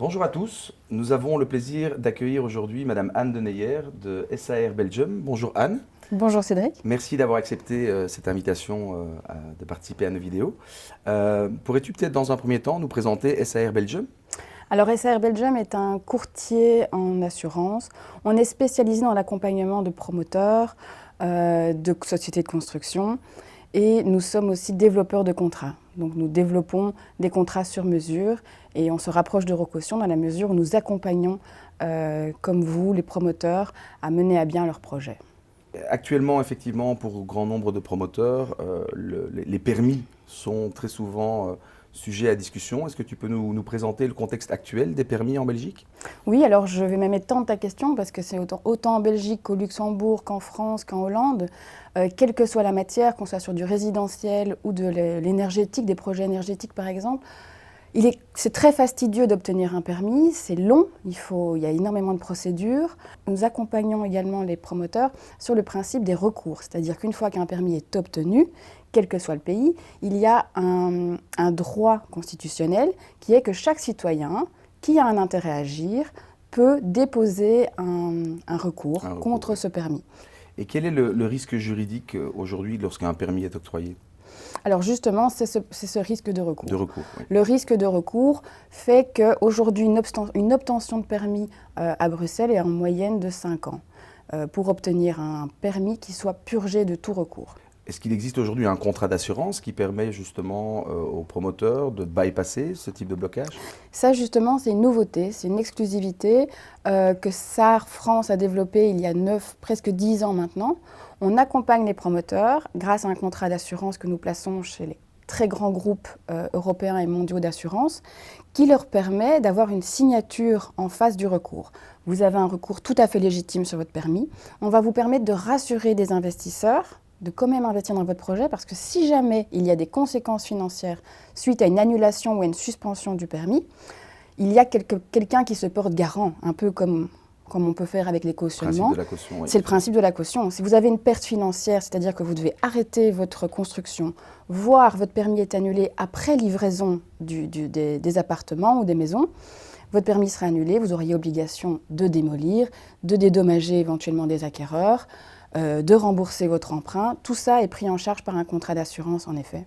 Bonjour à tous, nous avons le plaisir d'accueillir aujourd'hui Madame Anne Deneyer de SAR Belgium. Bonjour Anne. Bonjour Cédric. Merci d'avoir accepté cette invitation de participer à nos vidéos. Pourrais-tu peut-être dans un premier temps nous présenter SAR Belgium? Alors SAR Belgium est un courtier en assurance. On est spécialisé dans l'accompagnement de promoteurs, de sociétés de construction et nous sommes aussi développeurs de contrats. Donc nous développons des contrats sur mesure et on se rapproche de Rocaution dans la mesure où nous accompagnons, comme vous, les promoteurs, à mener à bien leurs projets. Actuellement, effectivement, pour grand nombre de promoteurs, les permis sont très souvent sujets à discussion. Est-ce que tu peux nous présenter le contexte actuel des permis en Belgique? Oui, alors je vais même étendre ta question parce que c'est autant en Belgique qu'au Luxembourg, qu'en France, qu'en Hollande. Quelle que soit la matière, qu'on soit sur du résidentiel ou de l'énergétique, des projets énergétiques par exemple, c'est très fastidieux d'obtenir un permis, c'est long, il y a énormément de procédures. Nous accompagnons également les promoteurs sur le principe des recours, c'est-à-dire qu'une fois qu'un permis est obtenu, quel que soit le pays, il y a un droit constitutionnel qui est que chaque citoyen qui a un intérêt à agir peut déposer un recours contre ce permis. Et quel est le risque juridique aujourd'hui lorsqu'un permis est octroyé? Alors justement, c'est ce risque de recours. Oui. Le risque de recours fait qu'aujourd'hui, une obtention de permis à Bruxelles est en moyenne de 5 ans pour obtenir un permis qui soit purgé de tout recours. Est-ce qu'il existe aujourd'hui un contrat d'assurance qui permet justement aux promoteurs de bypasser ce type de blocage? Ça justement, c'est une nouveauté, c'est une exclusivité que SAR France a développée il y a presque 10 ans maintenant. On accompagne les promoteurs grâce à un contrat d'assurance que nous plaçons chez les très grands groupes européens et mondiaux d'assurance qui leur permet d'avoir une signature en face du recours. Vous avez un recours tout à fait légitime sur votre permis. On va vous permettre de rassurer des investisseurs de quand même investir dans votre projet parce que si jamais il y a des conséquences financières suite à une annulation ou à une suspension du permis, il y a quelqu'un qui se porte garant, un peu comme on peut faire avec les cautionnements. C'est le principe de la caution. Si vous avez une perte financière, c'est-à-dire que vous devez arrêter votre construction, voire votre permis est annulé après livraison des appartements ou des maisons, votre permis sera annulé, vous auriez obligation de démolir, de dédommager éventuellement des acquéreurs, de rembourser votre emprunt. Tout ça est pris en charge par un contrat d'assurance, en effet,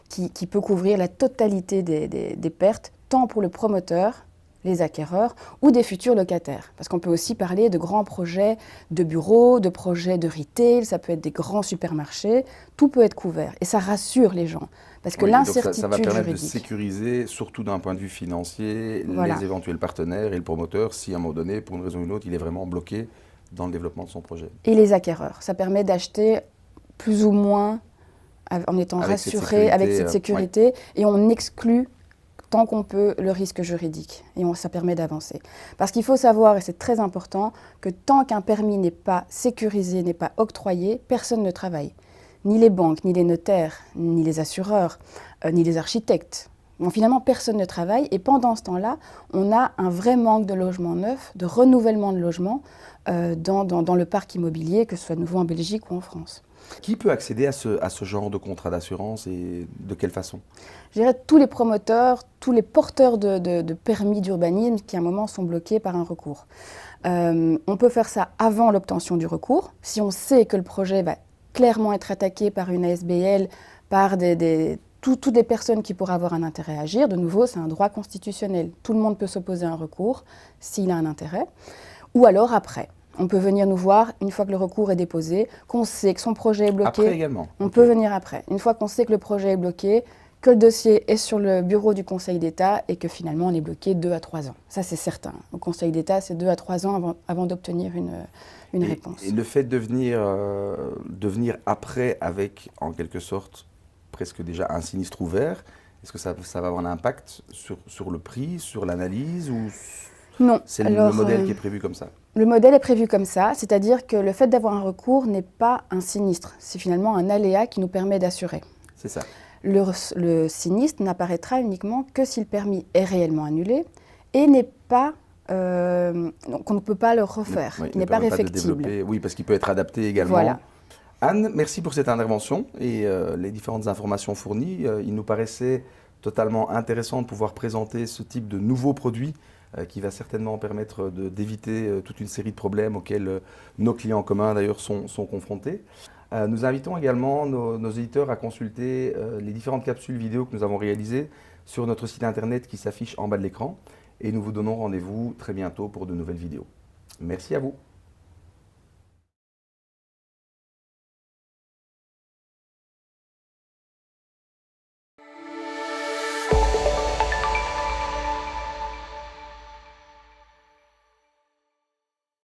qui peut couvrir la totalité des pertes, tant pour le promoteur, les acquéreurs, ou des futurs locataires. Parce qu'on peut aussi parler de grands projets de bureaux, de projets de retail, ça peut être des grands supermarchés, tout peut être couvert. Et ça rassure les gens. Parce que l'incertitude ça va permettre juridique, de sécuriser, surtout d'un point de vue financier, voilà, les éventuels partenaires et le promoteur, si à un moment donné, pour une raison ou une autre, il est vraiment bloqué dans le développement de son projet. Et les acquéreurs. Ça permet d'acheter plus ou moins en étant rassuré avec cette sécurité et on exclut tant qu'on peut le risque juridique et ça permet d'avancer. Parce qu'il faut savoir, et c'est très important, que tant qu'un permis n'est pas sécurisé, n'est pas octroyé, personne ne travaille. Ni les banques, ni les notaires, ni les assureurs, ni les architectes. Donc finalement, personne ne travaille et pendant ce temps-là, on a un vrai manque de logements neufs, de renouvellement de logements dans le parc immobilier, que ce soit nouveau en Belgique ou en France. Qui peut accéder à ce genre de contrat d'assurance et de quelle façon? Je dirais tous les promoteurs, tous les porteurs de permis d'urbanisme qui à un moment sont bloqués par un recours. On peut faire ça avant l'obtention du recours. Si on sait que le projet va clairement être attaqué par une ASBL, par toutes les personnes qui pourraient avoir un intérêt à agir, de nouveau, c'est un droit constitutionnel. Tout le monde peut s'opposer à un recours s'il a un intérêt. Ou alors après. On peut venir nous voir une fois que le recours est déposé, qu'on sait que son projet est bloqué. Après également. On peut venir après. Une fois qu'on sait que le projet est bloqué, que le dossier est sur le bureau du Conseil d'État et que finalement on est bloqué 2 à 3 ans. Ça c'est certain. Au Conseil d'État, c'est 2 à 3 ans avant d'obtenir une réponse. Et le fait de venir après avec, en quelque sorte, presque déjà un sinistre ouvert, est-ce que ça va avoir un impact sur le prix, sur l'analyse ou non. C'est le modèle qui est prévu comme ça? Le modèle est prévu comme ça, c'est-à-dire que le fait d'avoir un recours n'est pas un sinistre. C'est finalement un aléa qui nous permet d'assurer. C'est ça. Le sinistre n'apparaîtra uniquement que si le permis est réellement annulé et n'est pas... donc on ne peut pas le refaire, il n'est pas réfectible. Oui, parce qu'il peut être adapté également. Voilà. Anne, merci pour cette intervention et les différentes informations fournies. Il nous paraissait totalement intéressant de pouvoir présenter ce type de nouveaux produits qui va certainement permettre d'éviter toute une série de problèmes auxquels nos clients communs d'ailleurs sont confrontés. Nous invitons également nos éditeurs à consulter les différentes capsules vidéo que nous avons réalisées sur notre site internet qui s'affiche en bas de l'écran. Et nous vous donnons rendez-vous très bientôt pour de nouvelles vidéos. Merci à vous.